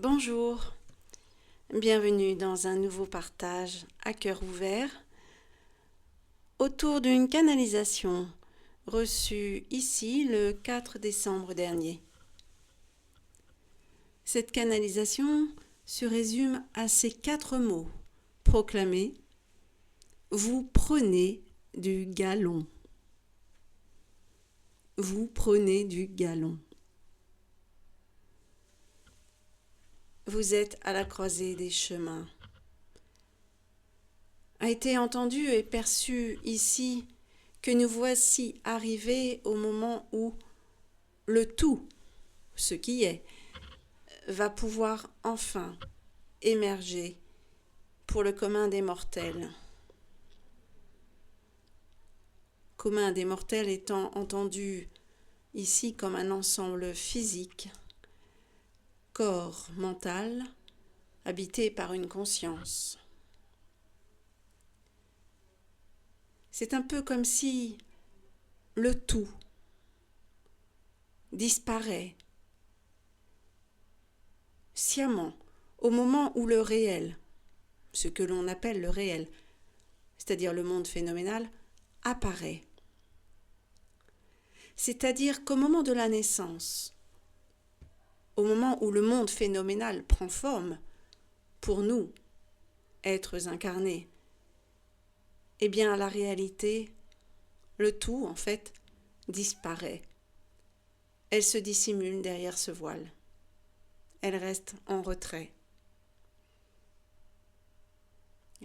Bonjour, bienvenue dans un nouveau partage à cœur ouvert autour d'une canalisation reçue ici le 4 décembre dernier. Cette canalisation se résume à ces 4 mots proclamés: vous prenez du galon. Vous prenez du galon. Vous êtes à la croisée des chemins. A été entendu et perçu ici que nous voici arrivés au moment où le tout, ce qui est, va pouvoir enfin émerger pour le commun des mortels. Commun des mortels étant entendu ici comme un ensemble physique, corps, mental, habité par une conscience. C'est un peu comme si le tout disparaît sciemment au moment où le réel, ce que l'on appelle le réel, c'est-à-dire le monde phénoménal, apparaît. C'est-à-dire qu'au moment de la naissance, au moment où le monde phénoménal prend forme, pour nous, êtres incarnés, eh bien la réalité, le tout en fait, disparaît. Elle se dissimule derrière ce voile. Elle reste en retrait.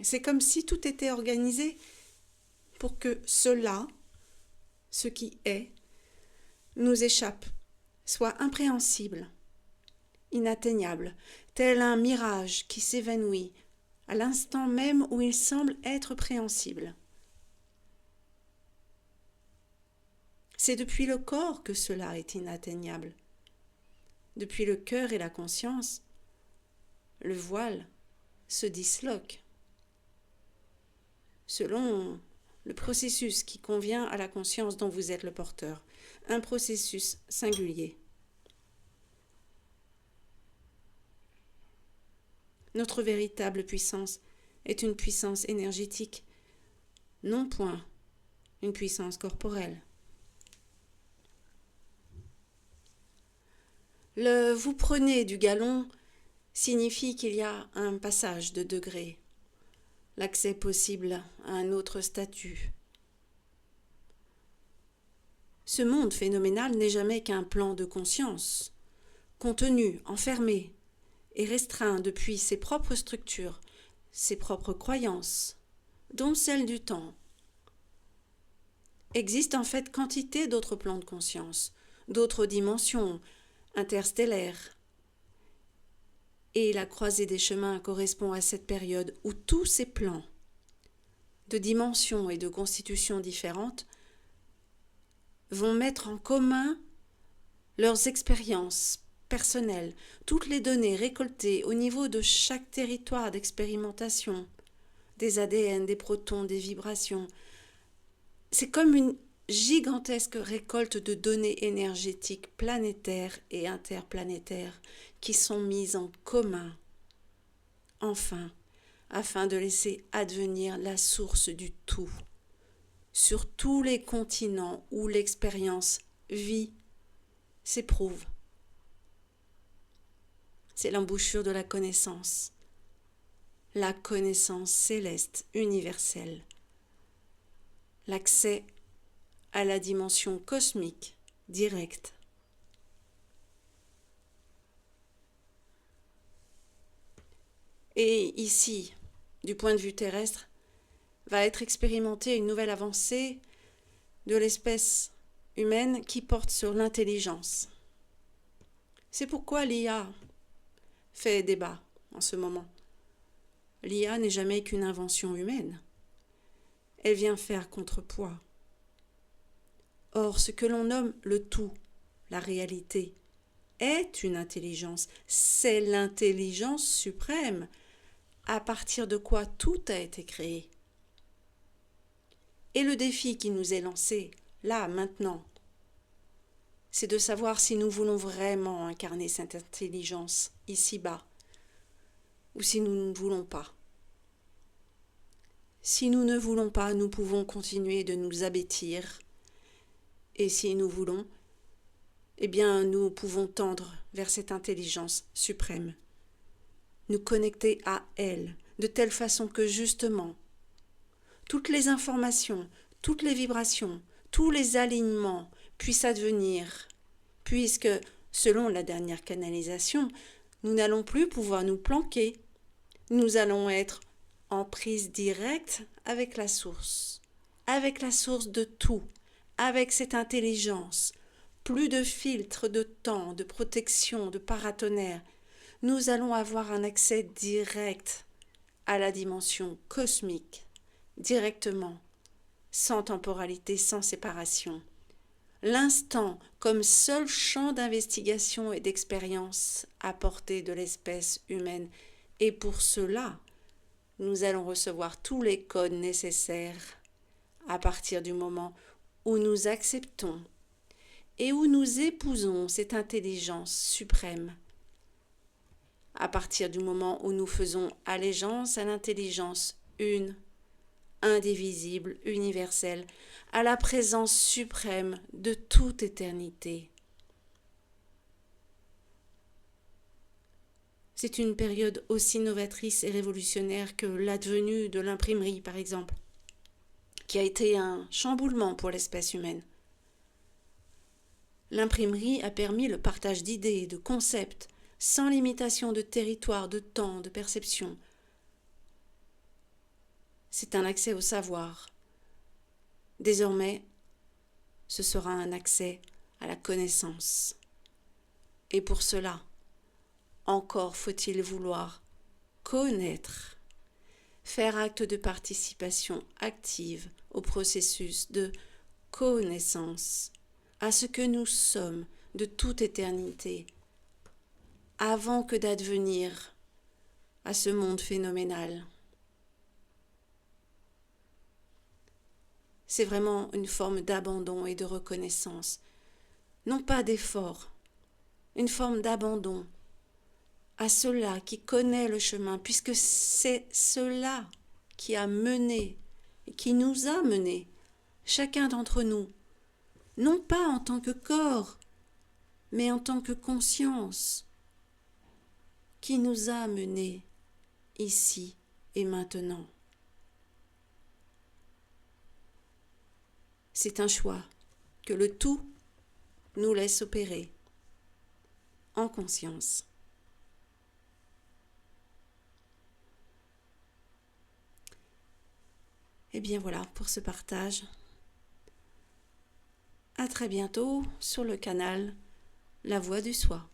C'est comme si tout était organisé pour que cela, ce qui est, nous échappe, soit impréhensible, inatteignable, tel un mirage qui s'évanouit à l'instant même où il semble être préhensible. C'est depuis le corps que cela est inatteignable. Depuis le cœur et la conscience, le voile se disloque selon le processus qui convient à la conscience dont vous êtes le porteur, un processus singulier. Notre véritable puissance est une puissance énergétique, non point une puissance corporelle. Le « vous prenez du galon » signifie qu'il y a un passage de degré, l'accès possible à un autre statut. Ce monde phénoménal n'est jamais qu'un plan de conscience, contenu, enfermé et restreint depuis ses propres structures, ses propres croyances, dont celle du temps. Existe en fait quantité d'autres plans de conscience, d'autres dimensions interstellaires. Et la croisée des chemins correspond à cette période où tous ces plans, de dimensions et de constitutions différentes, vont mettre en commun leurs expériences personnelles, toutes les données récoltées au niveau de chaque territoire d'expérimentation, des ADN, des protons, des vibrations. C'est comme une gigantesque récolte de données énergétiques planétaires et interplanétaires qui sont mises en commun, enfin, afin de laisser advenir la source du tout, sur tous les continents où l'expérience vit, s'éprouve. C'est l'embouchure de la connaissance céleste, universelle, l'accès à la dimension cosmique directe. Et ici, du point de vue terrestre, va être expérimentée une nouvelle avancée de l'espèce humaine qui porte sur l'intelligence. C'est pourquoi l'IA fait débat en ce moment. L'IA n'est jamais qu'une invention humaine. Elle vient faire contrepoids. Or, ce que l'on nomme le tout, la réalité, est une intelligence. C'est l'intelligence suprême, à partir de quoi tout a été créé. Et le défi qui nous est lancé, là, maintenant, c'est de savoir si nous voulons vraiment incarner cette intelligence ici-bas, ou si nous ne voulons pas. Si nous ne voulons pas, nous pouvons continuer de nous abattir. Et si nous voulons, eh bien, nous pouvons tendre vers cette intelligence suprême, nous connecter à elle, de telle façon que justement, toutes les informations, toutes les vibrations, tous les alignements puissent advenir, puisque, selon la dernière canalisation, nous n'allons plus pouvoir nous planquer, nous allons être en prise directe avec la source de tout, avec cette intelligence, plus de filtres de temps, de protection, de paratonnerre. Nous allons avoir un accès direct à la dimension cosmique, directement, sans temporalité, sans séparation. L'instant comme seul champ d'investigation et d'expérience à portée de l'espèce humaine. Et pour cela, nous allons recevoir tous les codes nécessaires à partir du moment où nous acceptons et où nous épousons cette intelligence suprême, à partir du moment où nous faisons allégeance à l'intelligence une, indivisible, universelle, à la présence suprême de toute éternité. C'est une période aussi novatrice et révolutionnaire que l'advenue de l'imprimerie, par exemple, qui a été un chamboulement pour l'espèce humaine. L'imprimerie a permis le partage d'idées, de concepts, sans limitation de territoire, de temps, de perception. C'est un accès au savoir. Désormais, ce sera un accès à la connaissance. Et pour cela, encore faut-il vouloir connaître, faire acte de participation active au processus de connaissance, à ce que nous sommes de toute éternité, avant que d'advenir à ce monde phénoménal. C'est vraiment une forme d'abandon et de reconnaissance, non pas d'effort, une forme d'abandon à cela qui connaît le chemin, puisque c'est cela qui a mené, qui nous a menés, chacun d'entre nous, non pas en tant que corps, mais en tant que conscience, qui nous a menés ici et maintenant. C'est un choix que le tout nous laisse opérer en conscience. Et bien voilà pour ce partage. À très bientôt sur le canal La Voix du Soi.